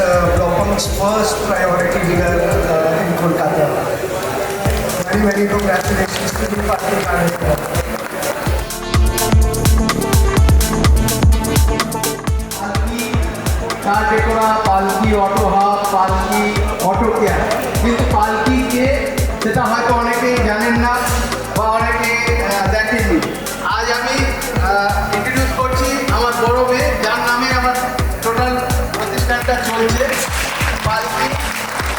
Blockbuster's first priority dealer in Kolkata. Very congratulations to the Palki Card. डेकोरा पालकी auto हाब पालकी auto केয়ার কিন্তু পালকি কে সেটা হয়তো অনেকেই জানেন না বা অনেকে দেখেননি। আজ আমি ইন্ট্রোডিউস করছি আমার বড় মেয়ে, যার নামে আমার টোটাল প্রতিষ্ঠানটা চলছে, পালকি।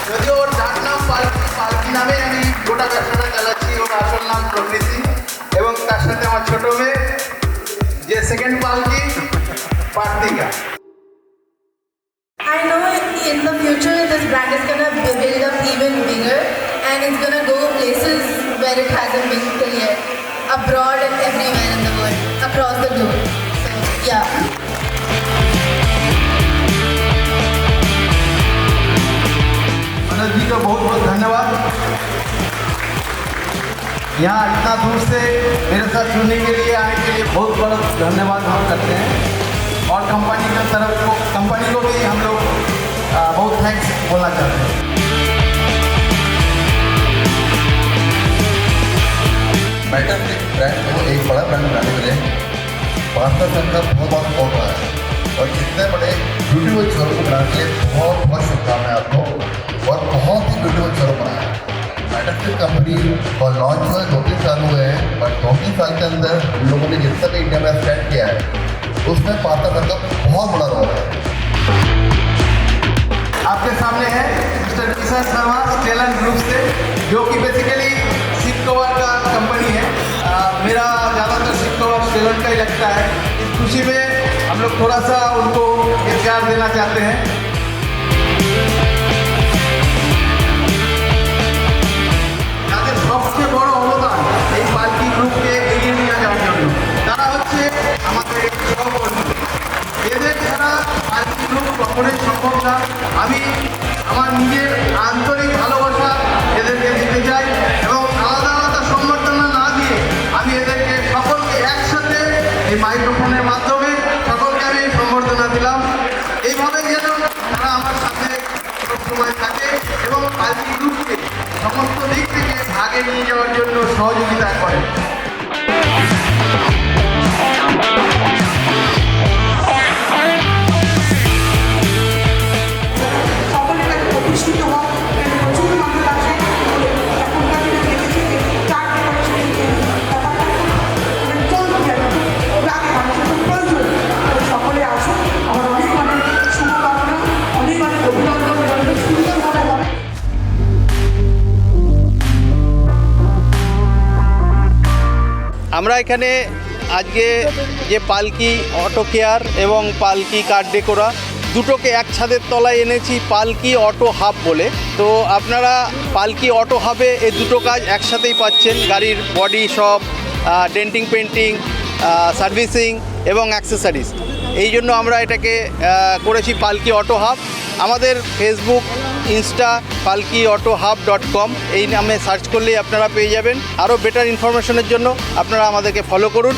যদিও ওর যার নাম পালকি, পালকি নামে আমি গোটা ব্যবসাটা চালাচ্ছি। ওর আসল নাম প্রকৃতি, এবং তার সাথে আমার ছোট মেয়ে যে সেকেন্ড পালকি, পার্থিকা। I know in the future this brand is gonna build up even bigger and it's gonna go places where it hasn't been till yet, abroad and everywhere in the world, across the globe. So yeah. Manoj ji को बहुत बहुत धन्यवाद। यहाँ इतना दूर से मेरे साथ जुड़ने के लिए आने के लिए बहुत बहुत धन्यवाद हम करते हैं, और कंपनी की तरफ कंपनी को भी हम लोग बहुत थैंक्स बोलना चाहते हैं। फैंटास्टिक ब्रांड को एक बड़ा ब्रांड बनाने के लिए पास्ता सन का बहुत बहुत रहा है, और इतने बड़े ब्यूटीफुल शोरूम को बनाने के लिए बहुत शुभकामनाएं आपको, और बहुत ही ब्यूटीफुल शोरूम बनाया है। फैंटास्टिक कंपनी और लॉन्च हुए 2-3 साल हुए हैं, पर 2-3 साल के अंदर हम लोगों ने जितना भी इंडिया में स्पेंड किया है उसमें पास्ता सन का बहुत बड़ा रोल है। आपके सामने है mister Kishan Sharma Stalin group से, जो कि बेसिकली सीट कवर का कंपनी है। मेरा ज़्यादातर सीट कवर स्टेलन का ही लगता है। इस खुशी में हम लोग थोड़ा सा उनको एक प्यार देना चाहते हैं। তাদের সবচেয়ে বড় অবদান এই পালকি গ্রুপকে এগিয়ে নিয়ে যাওয়ার জন্য তারা হচ্ছে আমাদের সহকর্মী। এদের ছাড়া পালকি গ্রুপ কখনোই সম্ভব না। আমি আমার নিজের আন্তরিক ভালোবাসা এদেরকে দিতে চাই, এবং আলাদা আলাদা সম্বর্ধনা না দিয়ে আমি এদেরকে সকলকে একসাথে এই মাইক্রোফোনের মাধ্যমে সকলকে আমি সম্বর্ধনা দিলাম। এইভাবে যেন তারা আমার সাথে সবসময় থাকে এবং পালকি গ্রুপকে সমস্ত দিক থেকে আগে নিয়ে যাওয়ার জন্য সহযোগিতা করে। আমরা এখানে আজকে যে পালকি অটো কেয়ার এবং পালকি কার ডেকোরা দুটোকে এক ছাদের তলায় এনেছি পালকি অটো হাব বলে। তো আপনারা পালকি অটো হাবে এই দুটো কাজ একসাথেই পাচ্ছেন, গাড়ির body shop, denting painting, servicing এবং অ্যাক্সেসরিজ। এই জন্য আমরা এটাকে করেছি পালকি অটো হাব। আমাদের ফেসবুক, ইনস্টা palkiautohub.com এই নামে সার্চ করলেই আপনারা পেয়ে যাবেন। আরও বেটার ইনফরমেশনের জন্য আপনারা আমাদেরকে ফলো করুন।